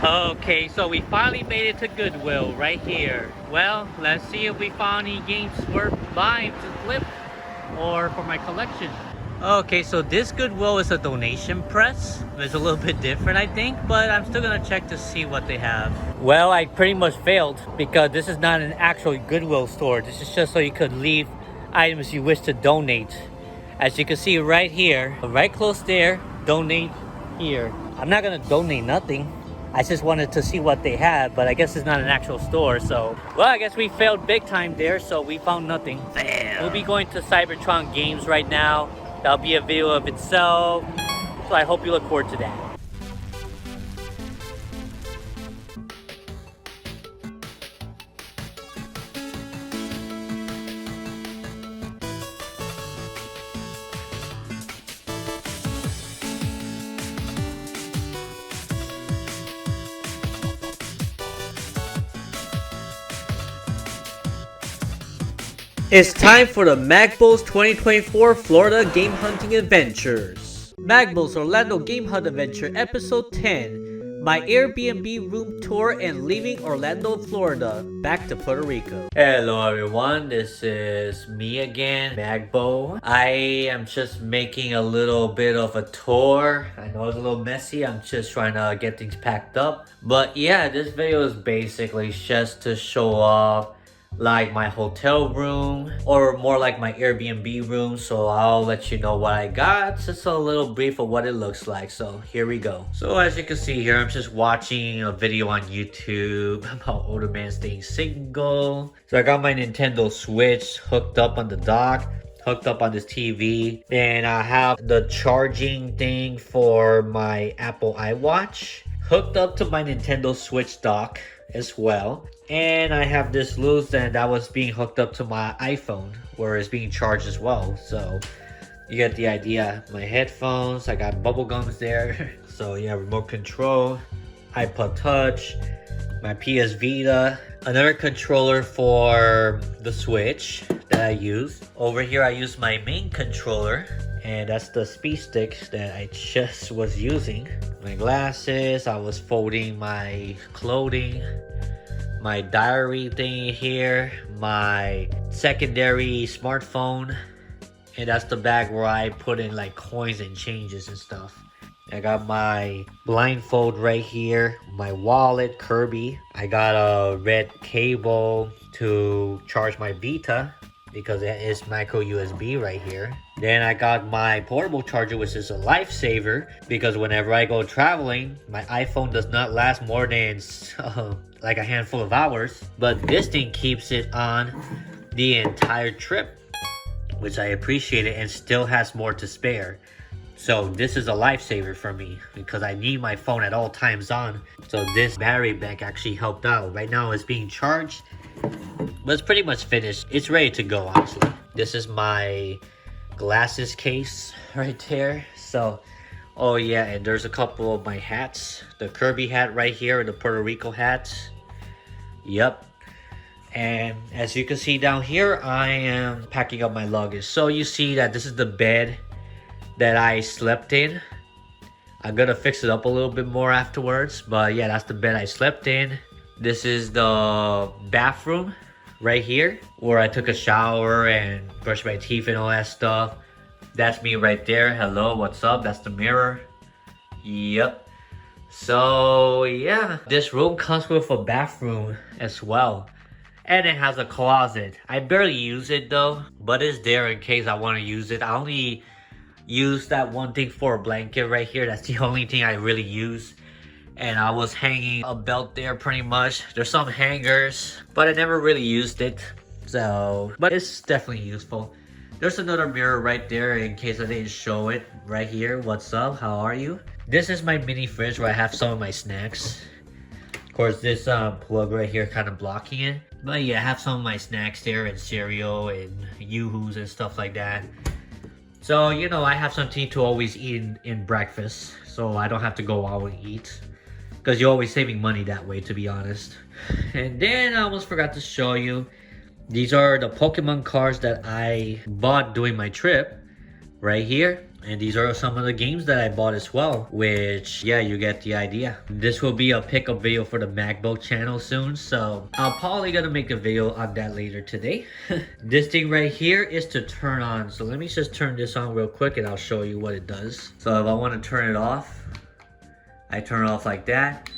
Okay, so we finally made it to Goodwill right here. Well, let's see if we found any games worth buying to flip or for my collection. Okay, so this Goodwill is a donation press. It's a little bit different, I think, but I'm still gonna check to see what they have. Well, I pretty much failed because this is not an actual Goodwill store. This is just so you could leave items you wish to donate. As you can see right here, right close there, donate here. I'm not gonna donate nothing. I just wanted to see what they had, but I guess it's not an actual store, so... Well, I guess we failed big time there, so we found nothing. Fail. We'll be going to Cybertron Games right now. That'll be a video of itself, so I hope you look forward to that. It's time for the Magbo's 2024 Florida Game Hunting Adventures. Magbo's Orlando Game Hunt Adventure Episode 10. My Air BNB room tour and leaving Orlando, Florida, back to Puerto Rico. Hello everyone, this is me again, Magbo. I am just making a little bit of a tour. I know it's a little messy, I'm just trying to get things packed up. But yeah, this video is basically just to show off like my hotel room, or more like my Airbnb room, so I'll let you know what I got. Just a little brief of what it looks like, so here we go. So as you can see here, I'm just watching a video on YouTube about older man staying single. So I got my Nintendo Switch hooked up on the dock, hooked up on this TV, and I have the charging thing for my Apple iWatch hooked up to my Nintendo Switch dock as well. And I have this loose stand that was being hooked up to my iPhone where it's being charged as well. So you get the idea. My headphones, I got bubble gums there. So yeah, remote control, iPod Touch, my PS Vita, another controller for the Switch that I use. Over here I use my main controller, and that's the speed stick that I just was using. My glasses, I was folding my clothing, my diary thing here, my secondary smartphone, and that's the bag where I put in like coins and changes and stuff. I got my blindfold right here, my wallet, Kirby. I got a red cable to charge my Vita because it is micro USB right here. Then I got my portable charger, which is a lifesaver because whenever I go traveling, my iPhone does not last more than like a handful of hours, but this thing keeps it on the entire trip, which I appreciate it, and still has more to spare. So this is a lifesaver for me because I need my phone at all times on. So this battery bank actually helped out. Right now it's being charged, but it's pretty much finished. It's ready to go, honestly. This is my glasses case right there. So oh yeah, and there's a couple of my hats. The Kirby hat right here and the Puerto Rico hat. Yep. And as you can see down here, I am packing up my luggage. So you see that this is the bed that I slept in. I'm gonna fix it up a little bit more afterwards, but yeah, that's the bed I slept in. This is the bathroom right here where I took a shower and brushed my teeth and all that stuff. That's me right there. Hello, what's up? That's the mirror. Yep. So yeah, this room comes with a bathroom as well, and it has a closet. I barely use it though, but it's there in case I want to use it. I only use that one thing for a blanket right here. That's the only thing I really use. And I was hanging a belt there pretty much. There's some hangers, but I never really used it. So, but it's definitely useful. There's another mirror right there in case I didn't show it right here. What's up? How are you? This is my mini fridge where I have some of my snacks. Of course, this plug right here kind of blocking it. But yeah, I have some of my snacks there and cereal and Yoo-hoos and stuff like that. So, you know, I have something to always eat in breakfast. So I don't have to go out and eat. Because you're always saving money that way, to be honest. And then I almost forgot to show you. These are the Pokemon cards that I bought during my trip. Right here. And these are some of the games that I bought as well, which, yeah, you get the idea. This will be a pickup video for the Magbo channel soon, so I'm probably gonna make a video on that later today. This thing right here is to turn on, so let me just turn this on real quick and I'll show you what it does. So if I want to turn it off, I turn it off like that.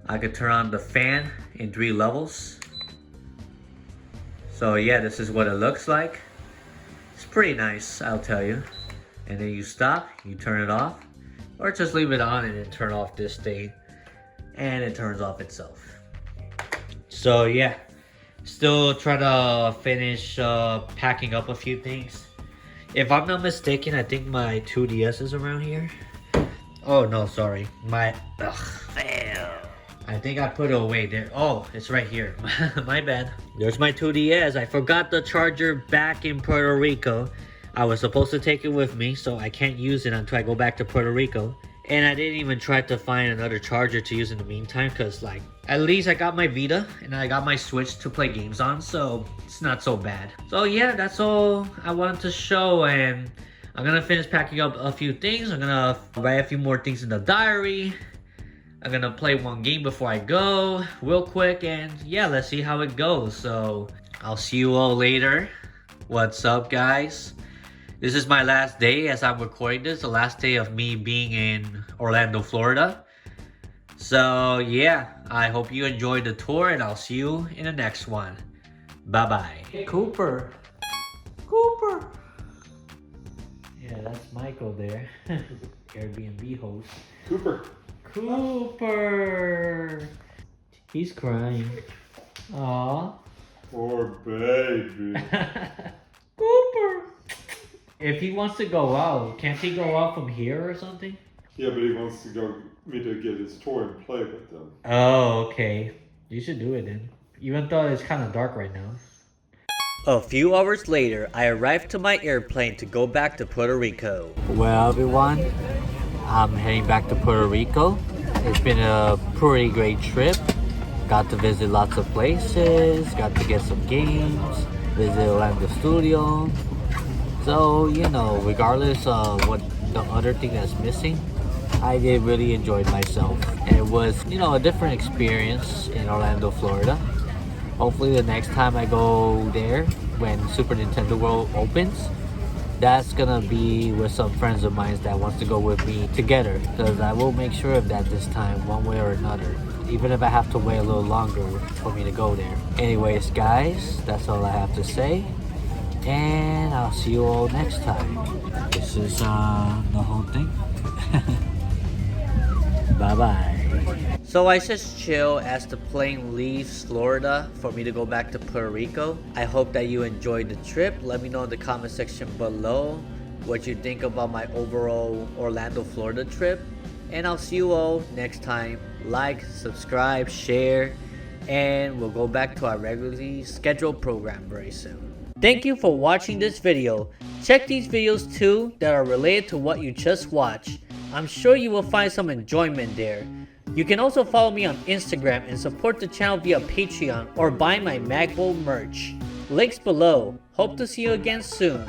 I could turn on the fan in 3 levels. So yeah, this is what it looks like. It's pretty nice, I'll tell you. And then you stop, you turn it off, or just leave it on and then turn off this thing, and it turns off itself. So yeah, still trying to finish packing up a few things. If I'm not mistaken, I think my 2DS is around here. Oh no, sorry, I think I put it away there. Oh, it's right here. My bad. There's my 2DS. I forgot the charger back in Puerto Rico. I was supposed to take it with me, so I can't use it until I go back to Puerto Rico. And I didn't even try to find another charger to use in the meantime, because like, at least I got my Vita and I got my Switch to play games on, so it's not so bad. So yeah, that's all I wanted to show, and I'm gonna finish packing up a few things. I'm gonna write a few more things in the diary. I'm gonna play one game before I go, real quick, and yeah, let's see how it goes. So I'll see you all later. What's up, guys? This is my last day as I'm recording this, the last day of me being in Orlando, Florida. So yeah, I hope you enjoyed the tour, and I'll see you in the next one. Bye-bye. Hey, Cooper. Cooper. Yeah, that's Michael there. Airbnb host. Cooper. Cooper. He's crying. Aww. Poor baby. Cooper. If he wants to go out, can't he go out from here or something? Yeah, but he wants to go me to get his toy and play with them. Oh, okay. You should do it then. Even though it's kind of dark right now. A few hours later, I arrived to my airplane to go back to Puerto Rico. Well, everyone, I'm heading back to Puerto Rico. It's been a pretty great trip. Got to visit lots of places, got to get some games, visit Orlando Studio. So, you know, regardless of what the other thing that's missing, I did really enjoy myself. It was, you know, a different experience in Orlando, Florida. Hopefully the next time I go there, when Super Nintendo World opens, that's gonna be with some friends of mine that wants to go with me together, because I will make sure of that this time, one way or another, even if I have to wait a little longer for me to go there. Anyways, guys, that's all I have to say, and I'll see you all next time. This is the whole thing. Bye bye. So I just chill as the plane leaves Florida for me to go back to Puerto Rico. I hope that you enjoyed the trip. Let me know in the comment section below what you think about my overall Orlando, Florida trip. And I'll see you all next time. Like, subscribe, share, and we'll go back to our regularly scheduled program very soon. Thank you for watching this video. Check these videos too that are related to what you just watched. I'm sure you will find some enjoyment there. You can also follow me on Instagram and support the channel via Patreon or buy my Magbo merch. Links below. Hope to see you again soon.